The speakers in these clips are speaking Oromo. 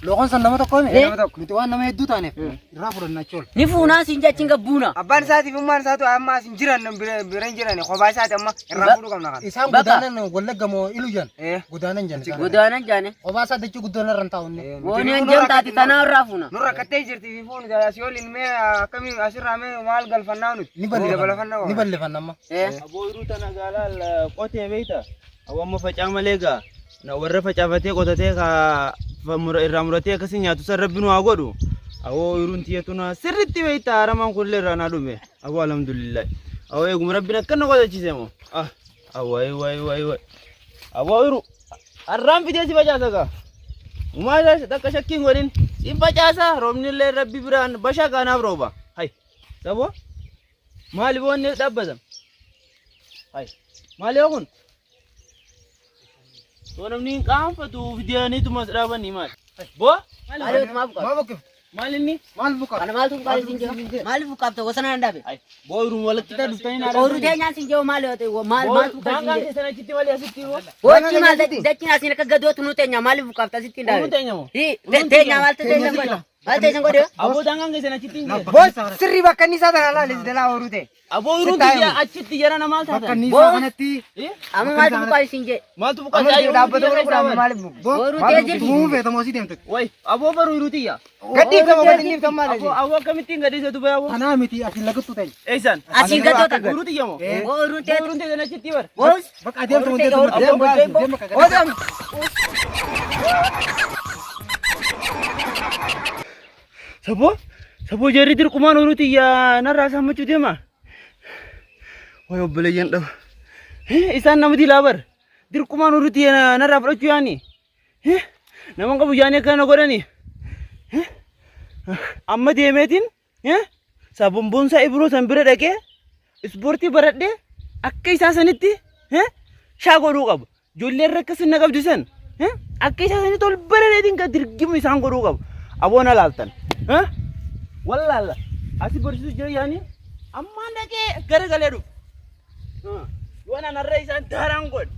لو كان سنة ما تقوم متوان نما يدو تاني رافور الناتشول نفونا سنجا تشينغ بونا أبان ساتي بمان ساتو أما سنجران برنجران خباز ساتي أما رافور كم نكان إسام غدانا ولا جمو إلوجان غدانا جان غدانا جانه خباز ساتي تشو غدانا رنتاوني بوني أنجم تاتي تنا رافونا نورا كتير جرتي في فون جا سيول إنمي كمي أسير رامي مال قال فناونو نبلي فنما أبو يروتنا قال القطة بيتا أو أما فجأة لقى نورر فجأة قطتي كا فمرتي كسينيا تسربينو أقولو أو يرونتي تنا سرتي بيتا رمان كل رانا دومي أبو الحمد لله أو يقوم ربنا كنا قطة جسمه أو أي أبو يرو الرام في جسي بجاسا وما جاس تكشكين ورين إن بجاسا رومني اللي ربي بران بشا كنا بروبا هاي سبوا مالي بون نتابع هاي مالي أكون تونمني كام فتو فيديو ني توما سرابني مال بو مالي ما بقى مالني مال بوكا أنا مال توم كاري سنجا مال بوكا تو وسنا ندابي بو روم ولا كده دفتاني نارا أورو ده ناس سنجا مال هوتي مال توم كاري دانغان سنة كتير مالي أسيتي هو بوتي مال دكتي ناس نك جدوت نوتي مال بوكا تاسي تندابي نوتي نمو هي تي مال تي نمو مال تي نمو ده أبو دانغان سنة كتير بوس سري بكني ساتنا لا لسه لا أورودة أبو يرون تيجي أشيت تيجي أنا مال ثاثا كنيسة كنتي أما مال توم كاري سنجا مال تو بكرة أما جاي دابا دورو برا مال أورو ده جري مو في تماسي ديمتك واي أبو برو يروتي يا كدي كم بدي نيم كم أبو مال أبو كم تيجي غادي ساتو بيا أنا متي أكيد لقيت تاني إيشان أسين جدوت يروتي يا مو أورو ده يرون تيجي أنا أشيت تيجي بوس بق أديم تمون ديم أودم سبو جري دير كمان يروتي يا نرى سامع شو ديما واي أبلي يندو إيشان نمدي لابر دير كمان يروتي يا نرى برجو يعني نمان كابو يعني كنا قراني أما ديمتين sabun bonsa ibro sambira dake sporti baradde akka isa sanitti shagoru qab jolle rakkasin naqab disan akka isa sanit ol baradin ka dirgimu isan goru qab abona laltan wallala asi borsu jira yani amma dake garagaledu wana narra isan daran god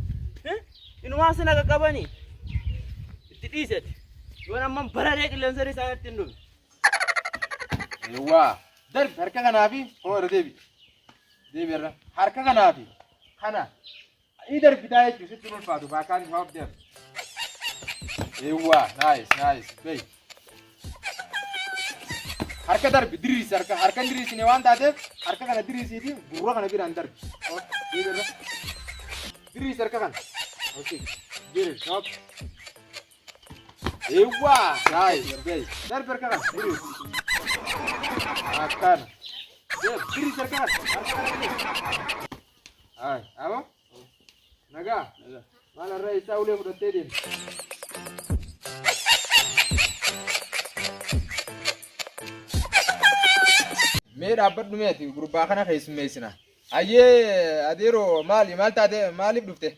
inu masana ka qabani ittidiset wana man barade qilan sari sanatindu Ewa, dar harka kanafi, oh debi, debi ra, harka kanafi, kana, idar bidaya cuci turun fatu, bahkan jawab der. Ewa, nice, baik. Harka dar diris, harka diris ini wan tade, harka kana diris ini, buruk kana biran dar. Oh, debi ra, diris harka kan, oke, diris, jawab. Ewa, nice, baik, dar harka kan, diris. Akan, ya, diri serkan. Ay, apa? Naga, mana rai saule udah tedin. Mer dapat numeti, grup bahkan aku ismesina. Aye, adiro mal tade mali dufte.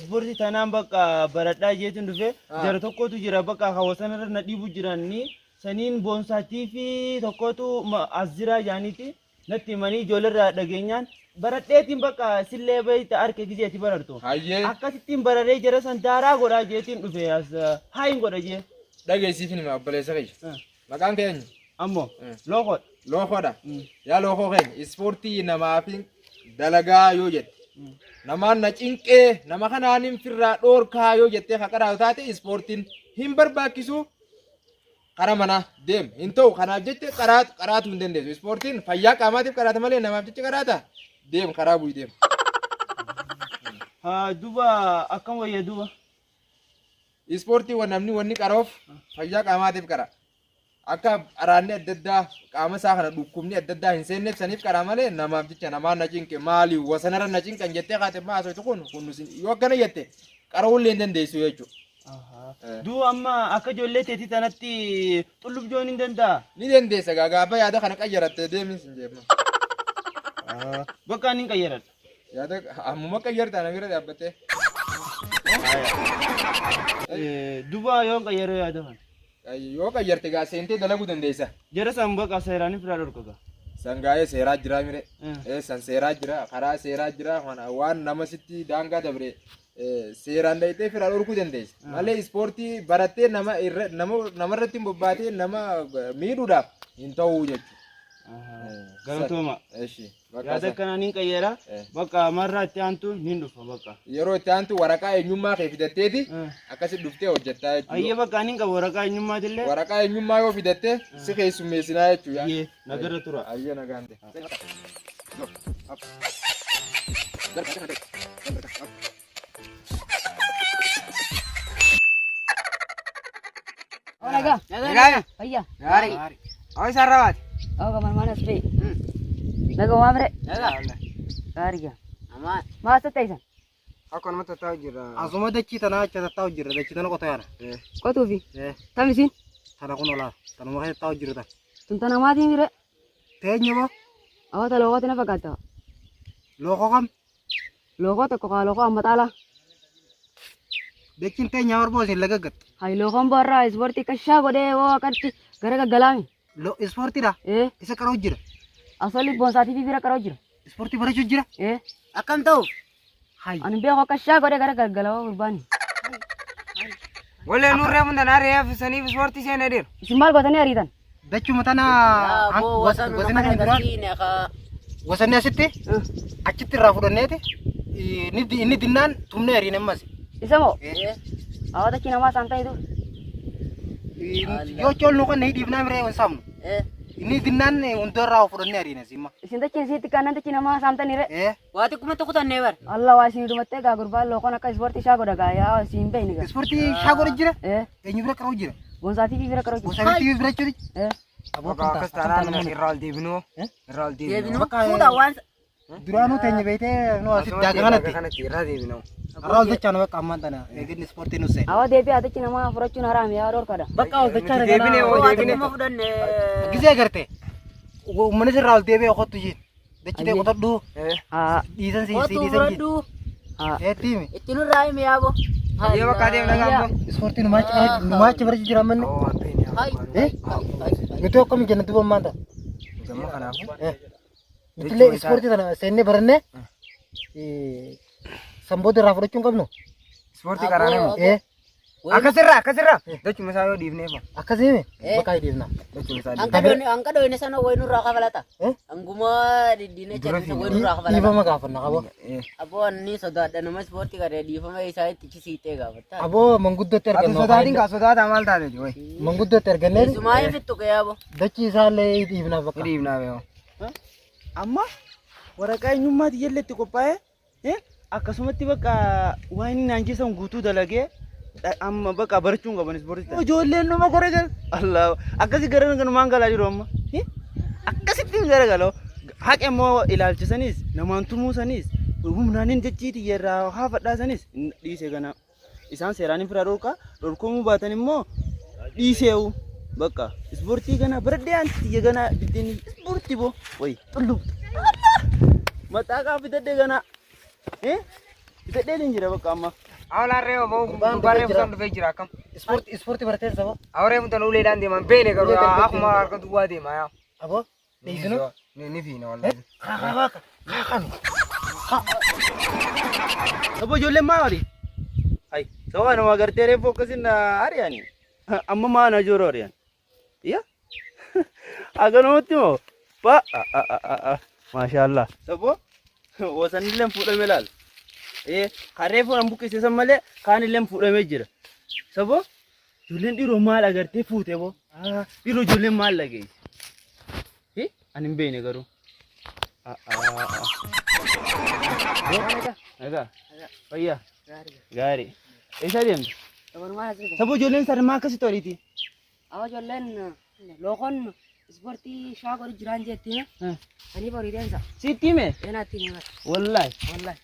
Sporti tanam baka barada jetin dufe, jara tokko tu jira baka kawasan na dibu jirani. Sanin bonsa TV tokkotu azira janiti natti mani jolerra dhagenyan baradheetiin bakka sillee bayta arke gizeeti bararto akkasittiin bararee jara san daaraa godhaa jeetiin dhufe as haayin godha jee dhageessiifin ma obboleessa kee maqaan keenya ammoo lookoodha yaa lookoo keenya ispoortii namaafin dalagaa yoo jette namaan na cinqee nama kanaanin firraa dhoorkaa yoo jettee haqaraa taate ispoortiin hin barbaachisu karamana dem into kanaf jette qaratu hindendesu sportin fayya qamatif qarata male namaf jette qarata dem karabu dem ha duba akkam wayya duba sporti wanamni wonni qarof fayya qamatif qara akka aranne addadda qama sa kana dukkumni addadda hin senne sanif qara male namaf jette nama na cinke mali wasanara na cinkan jette khate ma so tukun kunusin yo kana jette qarawul hindendesu yechu du amma akka jolle teeti tanatti tullub joon hin danda'a ni dandeessa gaafa yaada kana qayyaratte deemin sin jeema bakka nin qayyarat yaada ammuma qayyarta na bira dhaabbatte duba yoon qayyare yaada kan yoo qayyarte gaa seentee dalaguu dandeessa jara san bakka seeraanii firaa dhorkaga sangaa'ee seeraa jira mire san seeraa jira karaa seeraa jira waan nama sitti daangaa dabre seeraan dhayitee firaan dhorkuu dandeessa. Malee ispoortii barattee namarratti bobbaatee nama miidhuudhaaf hin ta'uu jechuudha. Galatooma. Eshi. Yaada kanaan hin qayyara. Bakka marraa itti aantu hin dhufa bakka. Yeroo itti aantu waraqaa eenyummaa kee fidatteeti akkasitti dhuftee hojjettaa jechuudha. Ayyee bakka ani hin qabu waraqaa eenyummaatillee. Waraqaa eenyummaa yoo fidattee si keessummeessinaa jechuudha. Ayyee nagarra tura. Ayyee nagaan ta'e. Naga. Naga. Ayya. Gaarii. Awai sarrawaat. Oh, kamar mana spe. Naga wamre. Naga. Gaarii. Amaan. Maasa taisan. Akkuma nama taa'u jira. Asuma dachii tanaa achi taa'u jirra dachii tana qotaa yaana. Qotuufi. Tamisin. Tana kun olaa tanuma keessa taa'u jirra. Tuntana maatiin bire. Teenye moo Awata logooti na fakkaata. lookoo kam Logoota qoqa logoo amma xaala. dachiin teenyaa barboo isin lagaggat. Hai logoon barraa ispoortii kashaa godhee woo akkatti gara gaggalaami. Ispoortiidha. Isa qaroo jira. Asoli boonsaatii fi bira qaroo jira. Ispoortii barachuu jira. Akkam ta'u. Hai. Ani beeku kashaa godhee gara gaggalawaa gurbaani. Wallee nurree mun tanaa reef saniif ispoortii seenaa deeru. Isin maal gootanii ariitan? Dachuma tana wasana kan duraan wasanni asitti achitti irraa fudhanneeti inni dinnaan tumnee ariin ammas. Isa moo? Awata chi namaa saamtaa hidu. Yoo coolnu kan hidhiifnaa miree hin saamnu. Inni dinnaan hundarraa fudhannee ariin asimma. Isin dachiin isiitti kannan dachi namaa saamtanii re. Waati kuma tokko tannee bar. Allah waa isin dumattee gaa gurbaan loqoon akka ispoortii shaa godha gaa yaa isin beeyni gaa. Ispoortii shaa godha jira. Eenyu bira qaroo jira. Boonsaatii fi bira qaroo jira. Boonsaatii bira jira. Akkas taanaan irraa ol deebinuu. Irraa ol deebinuu. Fuudha waan. Duraanuu teenya beeytee nu asitti daagaa kanatti. Irraa deebinuu. Irraa ol dachaan bakka ammaan tana eegin ispoortii nusse. Awa deebi'aa dachi namaa furachuun haraami yaa dhorkadha. Bakka ol dachaan deebinee oo deebinee. Gisee agartee uummanni sirraa ol deebi'ee qottu jiin. Dachitee qotadhu. Dhiisan dhiisan jiin. Tiimi. Itti nurraa himi yaabo. Yoo bakka deemna gaamboo. Ispoortii numaachi bira jira manni. Nuti akkam jenna duuba ammaan ta'a. Gamma kanaafu. Nutillee ispoortii tana seennee barannee sanboota irraa fudhachuu hin qabnu. Ispoortii karaa nama. Akkasirraa. Dachuma isaa yoo dhiifneefa. Akkasii bakka dhiifna. Dachuma isaa Angka doyne sana wayi nurraa kafalata. Anguma diddiine jedhisa wayi nurraa kafalata. Dhiifama gaafanna qabo. Aboo anni sodaadha nama ispoortii garee dhiifama isaa itti cisiitee gaafata. Aboo manguddootti ergannu. Sodaatiin kaa sodaata maal taateti wayi. Manguddootti ergannee. Isumaa hin fittu qee aboo. Dachii isaallee dhiifnaaf bakka. Dhiifnaaf yoo. Amma waraqaa eenyummaati jallee itti qophaa'ee akkasumatti bakka waan inni naan keessan guutuu dalagee amma bakka barachuun qaban ispoortii. Ijoolleen nama koree jala. Allah akkasii gara ganumaan galaa jiru amma. Akkasitti gara galoo haqa immoo ilaalchisanis namaan tumuusanis humnaanin jechiiti yerraa haafadhaasanis dhiisee gana isaan seeraan hin fira dhorkamuu baatan immoo dhiiseewu. Bakka ispoortii gana baraddee anti gana biddeen ispoortii boo wayi tullu mataa kaa bitadde gana bitadde hin jira bakka amma Awlaan reewa boo barree mutaan dhufee jira akkam. Ispoortii barateen saba. Awree mutaan uleedhaan deeman beene garuu akkuma harka duwwaa deema yaa. Aboo dhiisinu. Ni fiina wallahi. sabo ijoolleen maa wali hay saba nama agartee reefuu akkasin ari'ani amma maa na jooroo ari'an ya aganumatti moo ba maashaallah sabo wasanilleen fuudhame laal karee fuudhan buqqisiisan malee kaanilleen fuudhamee jira sabo ijoolleen dhiiroo maal agartee fuute boo dhiiroo ijoolleen maal dhageessi ani hin beekne garuu Naga. Fayya. Gari. Isa deemtu. Sabo ijoolleen sarmaa akkasitti oliiti. Awa ijoolleen loqon ispoortii shaakoo jiraan jettee sanii borii deemsa. Sitti hime? Eenaatti hime. Wallahi.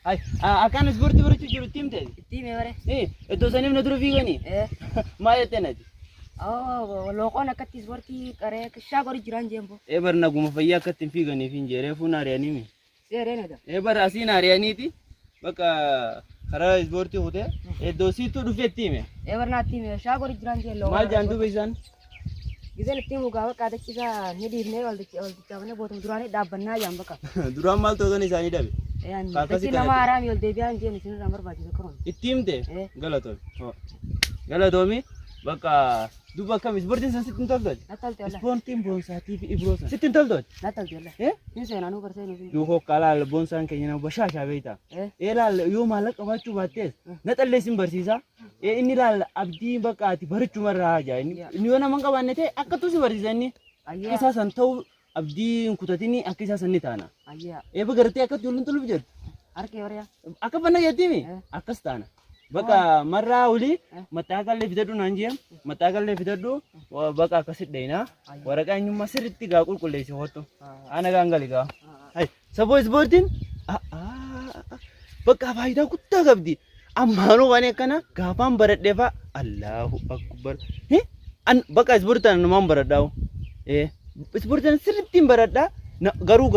Ay akkaan ispoortii barachuu jiru itti himte? Itti hime bare. Iddoo saniif na dura fiiganii? Maal jettee nati? Awa loqon akkatti ispoortii qaree shaakoo jiraan jeembo. Bar naguma fayyaa akkatti hin fiiganiif hin jeeree fuun ari'anii. Seereenadha. Bar asiin ari'aniiti bakka karaa ispoortii hutee iddoo siituu dhufeetti hime. Barnaatti hime shaakoo jiraan jee loqon. Maal jaan duuba isaan? Gizeen itti himu gaafa qaadachiisa ni dhiifnee waldichaafnee bootuma duraanii dhaabbannaa jaan bakka. Duraan maal tootan isaanii dhabe? يعني Kakasi لكن kana ما رامي والديبيان جيني سنين رامر باجي ذكرهم ittimte إيه. galatoomi bakka duba kam ispoortiin san sittin toltoti نتلت ولا ispoortiin boonsaatii fi ibroosan sittin toltoti نتلت ولا eh نسي أنا نوبر سينو duukoo kalaal boonsaan keenya nama bashaashaa beeyta إيه laal yoo maallaqa qabaachuu baattees naxallee sin barsiisa inni laal abdii bakka ati barichumarraa jaa inni yoo nama hin qabaanne ta'e akkattuu si barsiisa inni أيا isaa san ta'u abdii hin kutatini akka isaa san ni taana أيا bagartee akkatti waliin toluuf jedhu أركي وريا akka banna jettiimi akkas taana bakka marraa olii maxxaakallee fidadhu naan jee maxxaakallee fidadhu bakka akkasit dheeyna waraqaa eenyummaa sirriitti gaa qulqulleessi hottu ana gaangali gaa saboo ispoortiin bakka faayidaa guddaa qabdi ammaanuu waan akkana gaafaan baradheefa Allahu akbar bakka ispoortiin namaan baradhaawu ispoortiin sirriittiin baradhaa garuu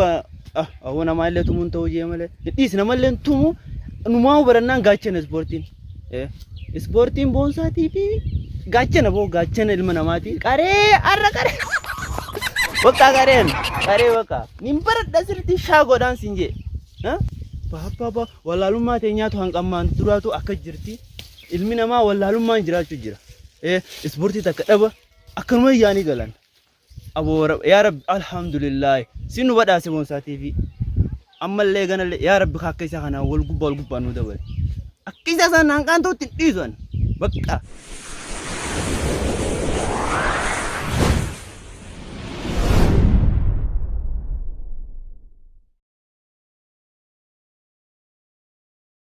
awwa namaallee tumuun ta'uu jee malee dhiis namallee tumu numaa barannaan gaachana ispoortiin ispoortiin boonsaatii fi gaachana boo gaachana ilma namaati qaree arra qaree bakka qaree bakka nin baradha sirriitti shaa godhaan siin jee baabba wallaalummaa ta'e nyaatu hanqammaan duraatu akka jirti ilmi namaa wallaalummaan jiraachuu jira ispoortii takka dhaba akkanuma yaanii galan aboo yaa rabbi alhamdulillah sinu badhaase boonsaatii fi ammallee ganallee yaa rabbi akka isa kana wal gubbaa nu dabale akka isa san hanqaan ta'utti dhiisan bakka